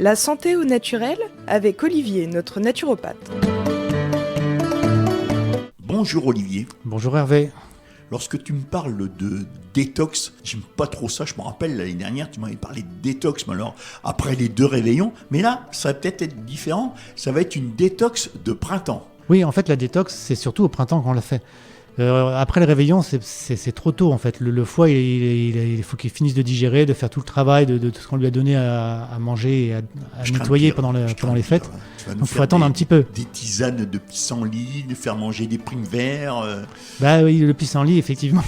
La santé au naturel avec Olivier, notre naturopathe. Bonjour Olivier. Bonjour Hervé. Lorsque tu me parles de détox, j'aime pas trop ça. Je me rappelle l'année dernière, tu m'avais parlé de détox, mais alors après les 2 réveillons. Mais là, ça va peut-être être différent. Ça va être une détox de printemps. Oui, en fait, la détox, c'est surtout au printemps qu'on l'a fait. Après le réveillon, c'est trop tôt en fait. Le foie, il faut qu'il finisse de digérer, de faire tout le travail, de tout ce qu'on lui a donné à manger et à nettoyer pendant les fêtes. Donc il faut attendre un petit peu. Des tisanes de pissenlit, de faire manger des primevères. Bah oui, le pissenlit, effectivement.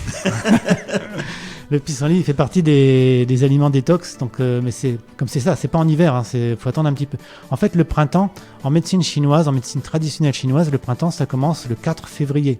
Le pissenlit, il fait partie des aliments détox. Donc, mais c'est ça, c'est pas en hiver. Faut attendre un petit peu. En fait, le printemps, en médecine chinoise, en médecine traditionnelle chinoise, le printemps, ça commence le 4 février.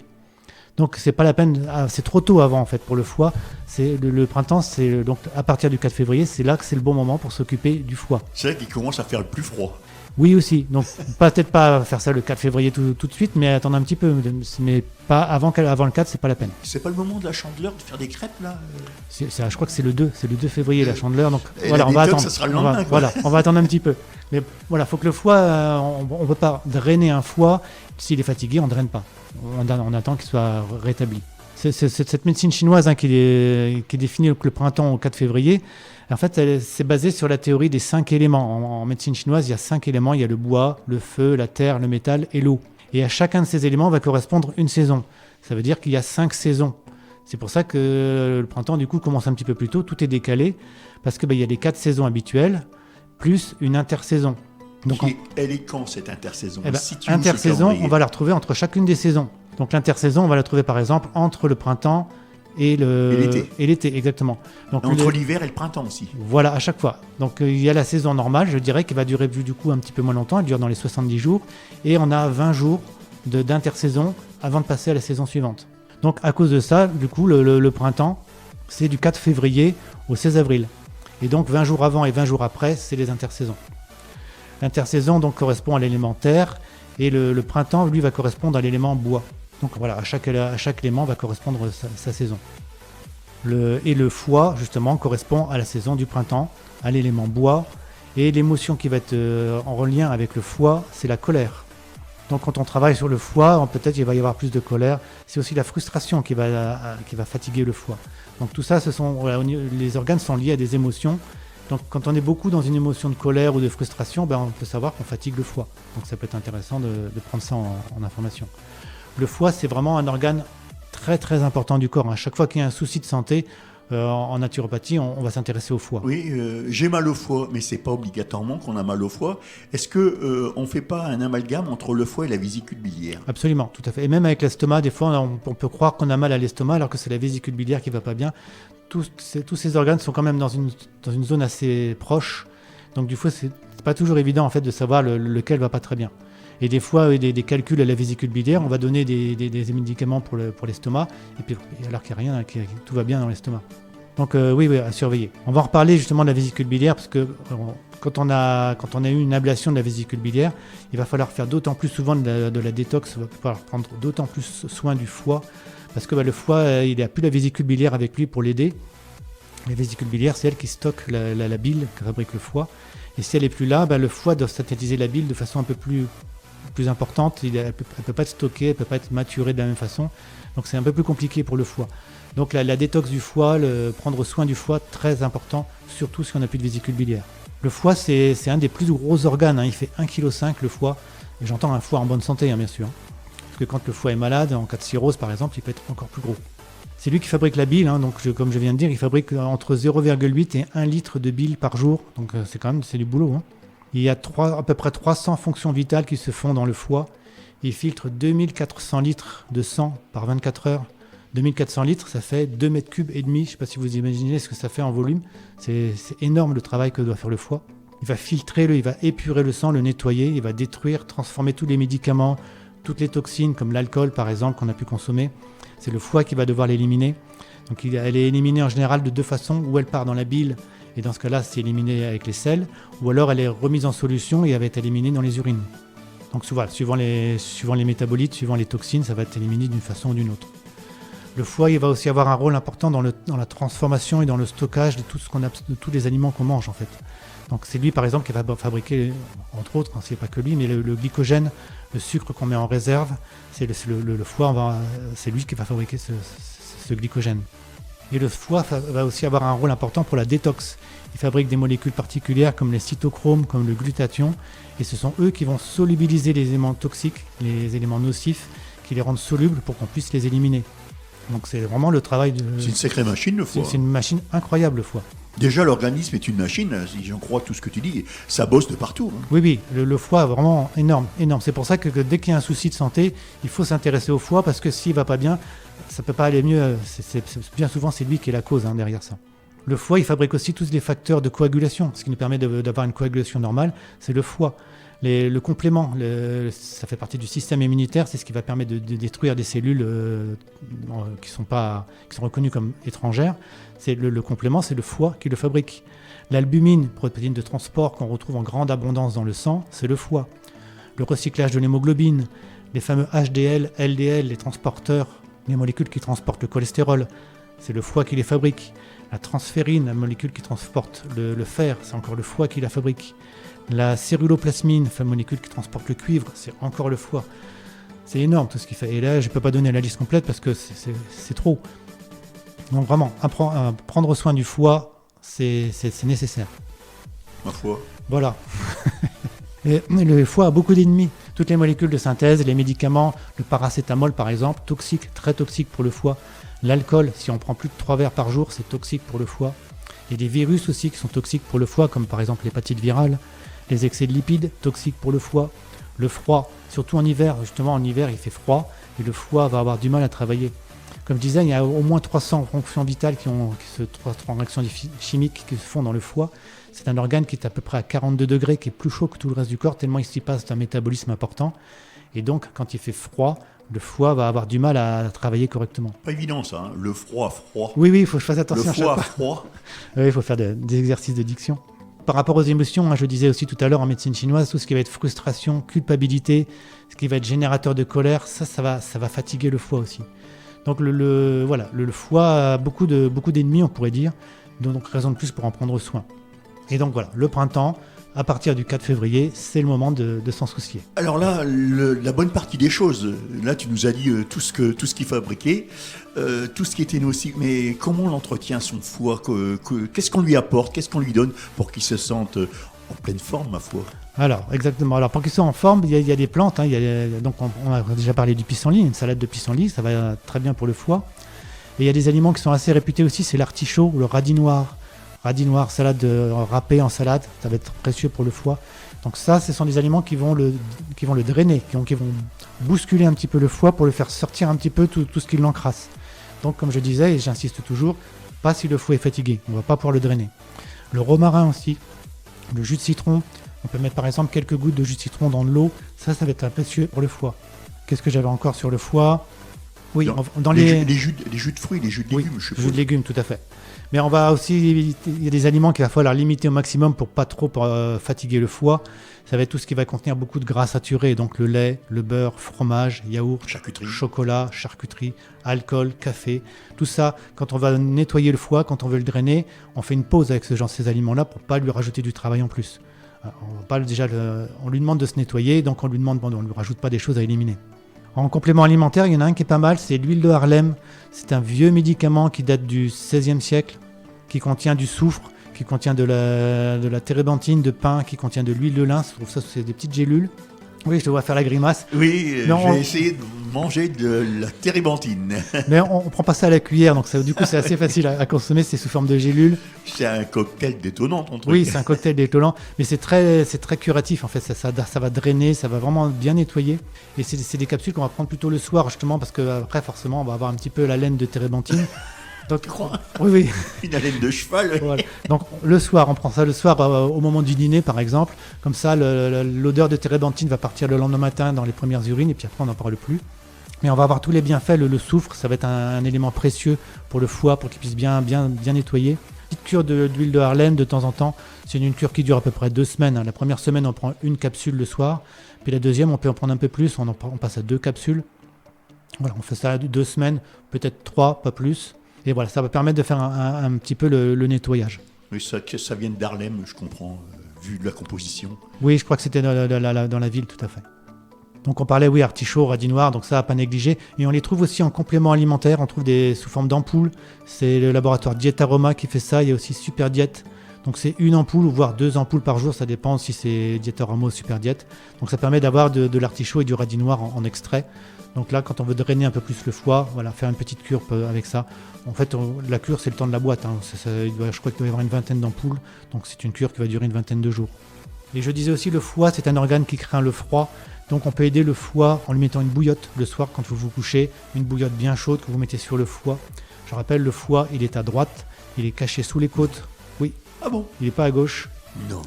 Donc c'est pas la peine, c'est trop tôt avant en fait pour le foie. C'est le printemps, c'est donc à partir du 4 février, c'est là que c'est le bon moment pour s'occuper du foie. C'est là qu'il commence à faire le plus froid. Oui aussi, donc peut-être pas faire ça le 4 février tout de suite, mais attendre un petit peu, mais pas avant le 4, c'est pas la peine. C'est pas le moment de la Chandeleur de faire des crêpes là je crois que c'est le 2 février la Chandeleur, donc et voilà, on va attendre. Ça sera le lendemain, on va attendre un petit peu. Mais voilà, faut que le foie, on peut pas drainer un foie. S'il est fatigué, on ne draine pas. On attend qu'il soit rétabli. C'est cette médecine chinoise qui définit le printemps au 4 février. En fait, c'est basé sur la théorie des 5 éléments. En médecine chinoise, il y a 5 éléments. Il y a le bois, le feu, la terre, le métal et l'eau. Et à chacun de ces éléments va correspondre une saison. Ça veut dire qu'il y a 5 saisons. C'est pour ça que le printemps, du coup, commence un petit peu plus tôt. Tout est décalé parce qu'il y a les 4 saisons habituelles plus une intersaison. Donc elle est quand cette intersaison? Intersaison, on va la retrouver entre chacune des saisons. Donc l'intersaison, on va la trouver par exemple entre le printemps et l'été, exactement. Donc entre l'hiver et le printemps aussi. Voilà, à chaque fois. Donc il y a la saison normale, je dirais, qui va durer du coup un petit peu moins longtemps. Elle dure dans les 70 jours. Et on a 20 jours d'intersaison avant de passer à la saison suivante. Donc à cause de ça, du coup, le printemps, c'est du 4 février au 16 avril. Et donc 20 jours avant et 20 jours après, c'est les intersaisons. L'intersaison donc correspond à l'élément terre et le printemps, lui, va correspondre à l'élément bois. Donc voilà, à chaque élément va correspondre sa saison. Le foie, justement, correspond à la saison du printemps, à l'élément bois. Et l'émotion qui va être en lien avec le foie, c'est la colère. Donc quand on travaille sur le foie, peut-être il va y avoir plus de colère. C'est aussi la frustration qui va fatiguer le foie. Donc tout ça, les organes sont liés à des émotions. Donc quand on est beaucoup dans une émotion de colère ou de frustration, on peut savoir qu'on fatigue le foie. Donc ça peut être intéressant de prendre ça en information. Le foie, c'est vraiment un organe très très important du corps. À chaque fois qu'il y a un souci de santé, en naturopathie, on va s'intéresser au foie. Oui, j'ai mal au foie, mais c'est pas obligatoirement qu'on a mal au foie. Est-ce que on fait pas un amalgame entre le foie et la vésicule biliaire? Absolument, tout à fait. Et même avec l'estomac, des fois, on peut croire qu'on a mal à l'estomac alors que c'est la vésicule biliaire qui va pas bien. Tous ces organes sont quand même dans une zone assez proche. Donc du coup, c'est pas toujours évident en fait de savoir lequel va pas très bien. Et des fois, des calculs à la vésicule biliaire, on va donner des médicaments pour l'estomac, et puis alors qu'il n'y a rien, tout va bien dans l'estomac. Donc oui, à surveiller. On va en reparler justement de la vésicule biliaire, parce que quand on a eu une ablation de la vésicule biliaire, il va falloir faire d'autant plus souvent de la détox, il va falloir prendre d'autant plus soin du foie, parce que le foie, il n'a plus la vésicule biliaire avec lui pour l'aider. La vésicule biliaire, c'est elle qui stocke la bile que fabrique le foie. Et si elle n'est plus là, le foie doit synthétiser la bile de façon un peu plus importante. Elle ne peut pas être stockée, elle ne peut pas être maturée de la même façon. Donc c'est un peu plus compliqué pour le foie. Donc la détox du foie, prendre soin du foie, très important, surtout si on n'a plus de vésicule biliaire. Le foie, c'est un des plus gros organes. Il fait 1,5 kg le foie. Et j'entends un foie en bonne santé, bien sûr. Parce que quand le foie est malade, en cas de cirrhose par exemple, il peut être encore plus gros. C'est lui qui fabrique la bile, donc comme je viens de dire, il fabrique entre 0,8 et 1 litre de bile par jour. Donc c'est du boulot. Il y a à peu près 300 fonctions vitales qui se font dans le foie. Il filtre 2400 litres de sang par 24 heures. 2400 litres, ça fait 2 mètres cubes et demi. Je ne sais pas si vous imaginez ce que ça fait en volume. C'est énorme le travail que doit faire le foie. Il va filtrer, il va épurer le sang, le nettoyer, il va détruire, transformer tous les médicaments, toutes les toxines comme l'alcool par exemple qu'on a pu consommer. C'est le foie qui va devoir l'éliminer. Donc elle est éliminée en général de 2 façons, ou elle part dans la bile, et dans ce cas-là c'est éliminé avec les selles, ou alors elle est remise en solution et elle va être éliminée dans les urines. Donc suivant les métabolites, suivant les toxines, ça va être éliminé d'une façon ou d'une autre. Le foie, il va aussi avoir un rôle important dans la transformation et dans le stockage de de tous les aliments qu'on mange en fait. Donc c'est lui par exemple qui va fabriquer, entre autres, c'est pas que lui, mais le glycogène, le sucre qu'on met en réserve, c'est le foie, c'est lui qui va fabriquer ce glycogène. Et le foie va aussi avoir un rôle important pour la détox. Il fabrique des molécules particulières comme les cytochromes, comme le glutathion, et ce sont eux qui vont solubiliser les éléments toxiques, les éléments nocifs, qui les rendent solubles pour qu'on puisse les éliminer. Donc c'est vraiment le travail de... C'est une sacrée machine, le foie. C'est une machine incroyable, le foie. Déjà, l'organisme est une machine, si j'en crois tout ce que tu dis, ça bosse de partout. Hein. Oui, le foie est vraiment énorme. C'est pour ça que dès qu'il y a un souci de santé, il faut s'intéresser au foie, parce que s'il ne va pas bien, ça ne peut pas aller mieux. Bien souvent, c'est lui qui est la cause derrière ça. Le foie, il fabrique aussi tous les facteurs de coagulation. Ce qui nous permet d'avoir une coagulation normale, c'est le foie. Le complément, ça fait partie du système immunitaire, c'est ce qui va permettre de détruire des cellules qui sont reconnues comme étrangères. C'est le complément, c'est le foie qui le fabrique. L'albumine, protéine de transport qu'on retrouve en grande abondance dans le sang, c'est le foie. Le recyclage de l'hémoglobine, les fameux HDL, LDL, les transporteurs, les molécules qui transportent le cholestérol, c'est le foie qui les fabrique. La transférine, la molécule qui transporte le fer, c'est encore le foie qui la fabrique. La céruloplasmine, la molécule qui transporte le cuivre, c'est encore le foie. C'est énorme tout ce qu'il fait. Et là, je ne peux pas donner la liste complète parce que c'est trop. Donc vraiment, prendre soin du foie, c'est nécessaire. Ma foi. Voilà. Et le foie a beaucoup d'ennemis. Toutes les molécules de synthèse, les médicaments, le paracétamol par exemple, toxique, très toxique pour le foie. L'alcool, si on prend plus de 3 verres par jour, c'est toxique pour le foie. Il y a des virus aussi qui sont toxiques pour le foie, comme par exemple l'hépatite virale. Les excès de lipides, toxiques pour le foie. Le froid, surtout en hiver, justement en hiver il fait froid et le foie va avoir du mal à travailler. Comme je disais, il y a au moins 300 fonctions vitales 300 réactions chimiques qui se font dans le foie. C'est un organe qui est à peu près à 42 degrés, qui est plus chaud que tout le reste du corps, tellement il s'y passe un métabolisme important. Et donc, quand il fait froid, le foie va avoir du mal à travailler correctement. Pas évident ça, hein. Le froid. Oui, il faut que je fasse attention le foie à chaque fois. froid. Oui, il faut faire des exercices de diction. Par rapport aux émotions, je disais aussi tout à l'heure en médecine chinoise, tout ce qui va être frustration, culpabilité, ce qui va être générateur de colère, ça va fatiguer le foie aussi. Donc le foie a beaucoup d'ennemis, on pourrait dire, donc raison de plus pour en prendre soin. Et donc voilà, le printemps, à partir du 4 février, c'est le moment de s'en soucier. Alors là, la bonne partie des choses, là tu nous as dit tout ce qu'il fabriquait, tout ce qui était nocif, mais comment on entretient son foie, qu'est-ce qu'on lui apporte, qu'est-ce qu'on lui donne pour qu'il se sente en pleine forme, ma foi? Alors, exactement. Alors, pour qu'ils soient en forme, il y a des plantes. Donc, on a déjà parlé du pissenlit, une salade de pissenlit, ça va très bien pour le foie. Et il y a des aliments qui sont assez réputés aussi, c'est l'artichaut ou le radis noir. Radis noir, salade râpée en salade, ça va être précieux pour le foie. Donc ça, ce sont des aliments qui vont le drainer, qui vont bousculer un petit peu le foie pour le faire sortir un petit peu tout ce qui l'encrasse. Donc, comme je disais, et j'insiste toujours, pas si le foie est fatigué, on ne va pas pouvoir le drainer. Le romarin aussi, le jus de citron, on peut mettre par exemple quelques gouttes de jus de citron dans de l'eau, ça va être précieux pour le foie. Qu'est-ce que j'avais encore sur le foie? Oui, dans les jus de fruits, les jus de légumes, je suppose. Jus de légumes, tout à fait. Mais on va aussi, il y a des aliments qu'il va falloir limiter au maximum pour pas trop fatiguer le foie. Ça va être tout ce qui va contenir beaucoup de gras saturés, donc le lait, le beurre, fromage, yaourt, charcuterie, chocolat, charcuterie, alcool, café. Tout ça, quand on va nettoyer le foie, quand on veut le drainer, on fait une pause avec ces aliments-là pour pas lui rajouter du travail en plus. On lui demande de se nettoyer, donc on lui lui rajoute pas des choses à éliminer. En complément alimentaire, il y en a un qui est pas mal, c'est l'huile de Harlem. C'est un vieux médicament qui date du XVIe siècle, qui contient du soufre, qui contient de la térébenthine de pin, qui contient de l'huile de lin. Je trouve ça, c'est des petites gélules. Oui, je te vois faire la grimace. Oui, j'ai essayé de manger de la térébenthine. Mais on ne prend pas ça à la cuillère, donc du coup c'est assez facile à consommer, c'est sous forme de gélules. C'est un cocktail détonnant, ton truc. Oui, c'est un cocktail détonnant, mais c'est très curatif en fait, ça va drainer, ça va vraiment bien nettoyer. Et c'est des capsules qu'on va prendre plutôt le soir justement, parce qu'après forcément on va avoir un petit peu la laine de térébenthine. Donc, oui. Une haleine de cheval. Voilà. Donc le soir, on prend ça le soir au moment du dîner par exemple. Comme ça, l'odeur de térébenthine va partir le lendemain matin dans les premières urines et puis après on n'en parle plus. Mais on va avoir tous les bienfaits. Le soufre, ça va être un élément précieux pour le foie, pour qu'il puisse bien nettoyer. Petite cure d'huile de Harlem de temps en temps. C'est une cure qui dure à peu près 2 semaines. La première semaine, on prend une capsule le soir. Puis la deuxième, on peut en prendre un peu plus. On passe à 2 capsules. Voilà, on fait ça 2 semaines, peut-être 3, pas plus. Et voilà, ça va permettre de faire un petit peu le nettoyage. Oui, ça vient d'Harlem, je comprends, vu de la composition. Oui, je crois que c'était dans la ville, tout à fait. Donc on parlait, oui, artichaut, radis noir, donc ça à pas négliger. Et on les trouve aussi en complément alimentaire, on trouve sous forme d'ampoules. C'est le laboratoire Dietaroma qui fait ça. Il y a aussi Super Diet. Donc c'est une ampoule, voire 2 ampoules par jour, ça dépend si c'est Dietaroma ou Super Diet. Donc ça permet d'avoir de l'artichaut et du radis noir en extrait. Donc là, quand on veut drainer un peu plus le foie, voilà, faire une petite cure avec ça. En fait, la cure, c'est le temps de la boîte. Hein. Je crois qu'il doit y avoir une vingtaine d'ampoules. Donc c'est une cure qui va durer une vingtaine de jours. Et je disais aussi, le foie, c'est un organe qui craint le froid. Donc on peut aider le foie en lui mettant une bouillotte le soir quand vous vous couchez, une bouillotte bien chaude que vous mettez sur le foie. Je rappelle, le foie, il est à droite, il est caché sous les côtes. Oui. Ah bon? Il n'est pas à gauche. Non.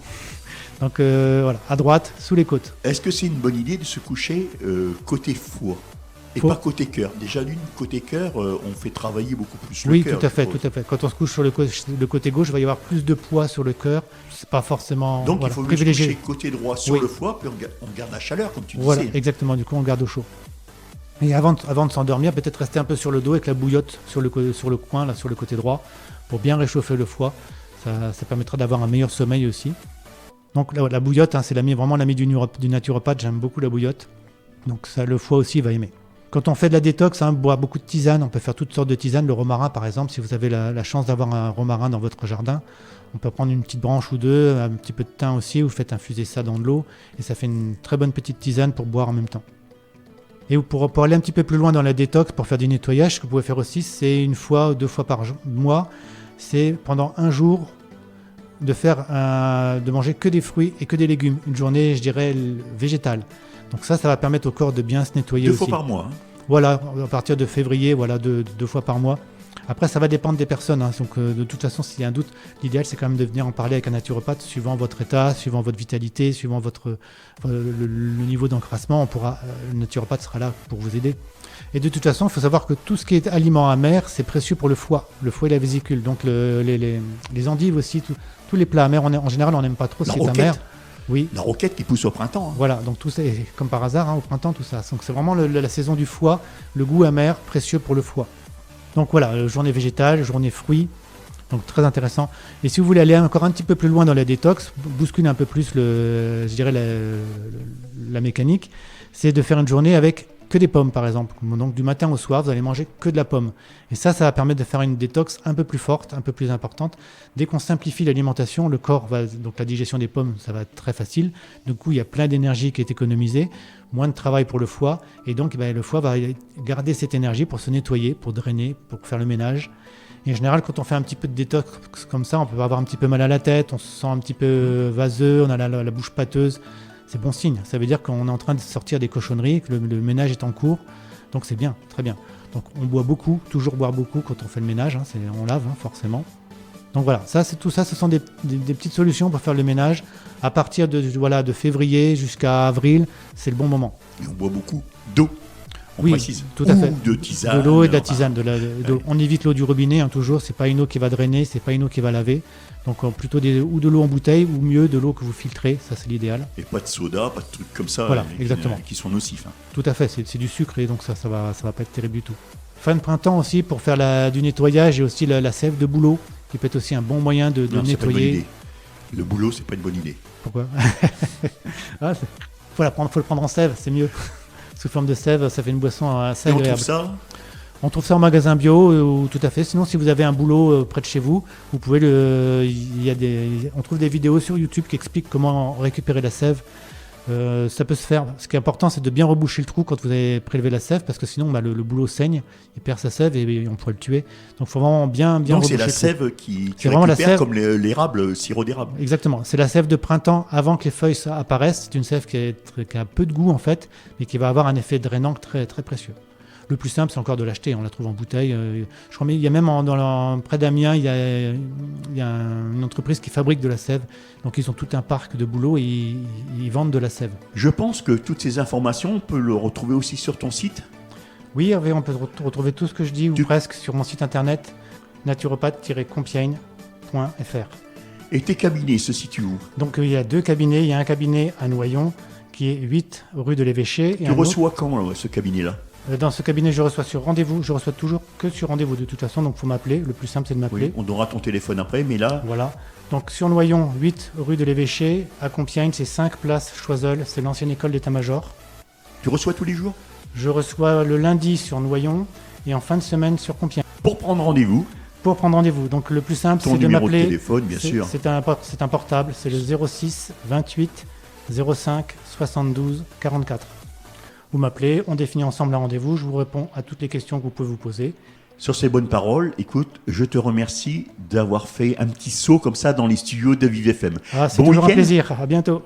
Donc voilà, à droite, sous les côtes. Est-ce que c'est une bonne idée de se coucher côté foie et pas côté cœur? Déjà côté cœur, on fait travailler beaucoup plus le cœur. Oui, tout à fait. Quand on se couche sur le côté gauche, il va y avoir plus de poids sur le cœur. C'est pas forcément Donc voilà, il faut mieux privilégié. se coucher côté droit sur le foie, puis on garde la chaleur, comme tu disais. Voilà, exactement. Du coup, on le garde au chaud. Et avant de s'endormir, peut-être rester un peu sur le dos avec la bouillotte sur le coin, là, sur le côté droit, pour bien réchauffer le foie. Ça permettra d'avoir un meilleur sommeil aussi. Donc la bouillotte, hein, c'est vraiment l'ami du naturopathe. J'aime beaucoup la bouillotte. Donc ça, le foie aussi va aimer. Quand on fait de la détox, boire beaucoup de tisanes, on peut faire toutes sortes de tisanes. Le romarin, par exemple, si vous avez la chance d'avoir un romarin dans votre jardin, on peut prendre une petite branche ou deux, un petit peu de thym aussi, vous faites infuser ça dans de l'eau, et ça fait une très bonne petite tisane pour boire en même temps. Et pour aller un petit peu plus loin dans la détox, pour faire du nettoyage, ce que vous pouvez faire aussi, c'est 1 fois ou 2 fois par mois, c'est pendant 1 jour de manger que des fruits et que des légumes. Une journée, je dirais, végétale. Donc ça va permettre au corps de bien se nettoyer aussi. 2 fois par mois. Hein. Voilà, à partir de février, voilà, 2 fois par mois. Après, ça va dépendre des personnes. Hein. Donc, de toute façon, s'il y a un doute, l'idéal, c'est quand même de venir en parler avec un naturopathe, suivant votre état, suivant votre vitalité, suivant le niveau d'encrassement. Le naturopathe sera là pour vous aider. Et de toute façon, il faut savoir que tout ce qui est aliments amers, c'est précieux pour le foie et la vésicule. Donc, les endives aussi, tous les plats amers, en général, on n'aime pas trop ce qui est amer. Oui. La roquette qui pousse au printemps. Hein. Voilà, donc tout ça, comme par hasard, hein, au printemps, tout ça. Donc c'est vraiment la saison du foie, le goût amer, précieux pour le foie. Donc voilà, journée végétale, journée fruits, donc très intéressant. Et si vous voulez aller encore un petit peu plus loin dans la détox, bousculer un peu plus, je dirais, la mécanique, c'est de faire une journée avec que des pommes, par exemple. Donc du matin au soir, vous allez manger que de la pomme. Et ça va permettre de faire une détox un peu plus forte, un peu plus importante. Dès qu'on simplifie l'alimentation, le corps donc la digestion des pommes, ça va être très facile. Du coup, il y a plein d'énergie qui est économisée, moins de travail pour le foie. Et donc, le foie va garder cette énergie pour se nettoyer, pour drainer, pour faire le ménage. Et en général, quand on fait un petit peu de détox comme ça, on peut avoir un petit peu mal à la tête, on se sent un petit peu vaseux, on a la bouche pâteuse. C'est bon signe, ça veut dire qu'on est en train de sortir des cochonneries, que le ménage est en cours, donc c'est bien, très bien. Donc on boit beaucoup, toujours boire beaucoup quand on fait le ménage, hein, on lave forcément. Donc voilà, tout ça, ce sont des petites solutions pour faire le ménage. À partir de février jusqu'à avril, c'est le bon moment. Et on boit beaucoup d'eau, on précise. Tout à fait. De tisane. De l'eau et de la tisane. On évite l'eau du robinet, hein, toujours, c'est pas une eau qui va drainer, c'est pas une eau qui va laver. Donc plutôt ou de l'eau en bouteille ou mieux de l'eau que vous filtrez, ça c'est l'idéal. Et pas de soda, pas de trucs comme ça voilà, exactement. Qui sont nocifs. Hein. Tout à fait, c'est du sucre et donc ça va pas être terrible du tout. Fin de printemps aussi pour faire du nettoyage et aussi la sève de bouleau qui peut être aussi un bon moyen de non, nettoyer. C'est pas une bonne idée. Le bouleau, c'est pas une bonne idée. Pourquoi? Faut le prendre en sève, c'est mieux. Sous forme de sève, ça fait une boisson assez agréable. On trouve ça? On trouve ça en magasin bio, tout à fait. Sinon, si vous avez un boulot près de chez vous, vous pouvez on trouve des vidéos sur YouTube qui expliquent comment récupérer la sève. Ça peut se faire. Ce qui est important, c'est de bien reboucher le trou quand vous avez prélevé la sève, parce que sinon, le boulot saigne, il perd sa sève et on pourrait le tuer. Donc, il faut vraiment bien reboucher. Donc, c'est la sève qui récupère la sève, comme l'érable, le sirop d'érable. Exactement. C'est la sève de printemps avant que les feuilles apparaissent. C'est une sève qui a peu de goût en fait, mais qui va avoir un effet drainant très très précieux. Le plus simple, c'est encore de l'acheter. On la trouve en bouteille. Je crois, mais il y a même près d'Amiens, il y a une entreprise qui fabrique de la sève. Donc, ils ont tout un parc de bouleaux et ils vendent de la sève. Je pense que toutes ces informations, on peut le retrouver aussi sur ton site. Oui, Hervé, on peut retrouver tout ce que je dis, ou presque, sur mon site internet naturopathe-compiègne.fr. Et tes cabinets se situent où? Donc, il y a 2 cabinets. Il y a un cabinet à Noyon qui est 8 rue de l'Évêché. Tu reçois quand ce cabinet-là? Dans ce cabinet, je reçois sur rendez-vous. Je reçois toujours que sur rendez-vous de toute façon, donc il faut m'appeler. Le plus simple, c'est de m'appeler. Oui, on donnera ton téléphone après, mais là, Voilà. Donc sur Noyon, 8 rue de l'Évêché. À Compiègne, c'est 5 place Choiseul. C'est l'ancienne école d'état-major. tu reçois tous les jours Je reçois le lundi sur Noyon et en fin de semaine sur Compiègne. pour prendre rendez-vous. Pour prendre rendez-vous. Donc le plus simple, Ton c'est de numéro de m'appeler. téléphone, bien sûr. C'est un portable. C'est le 06 28 05 72 44. Vous m'appelez, on définit ensemble un rendez-vous. Je vous réponds à toutes les questions que vous pouvez vous poser. Sur ces bonnes paroles, écoute, je te remercie d'avoir fait un petit saut comme ça dans les studios de Vive FM. Ah, c'est Bon toujours un week-end. plaisir. À bientôt.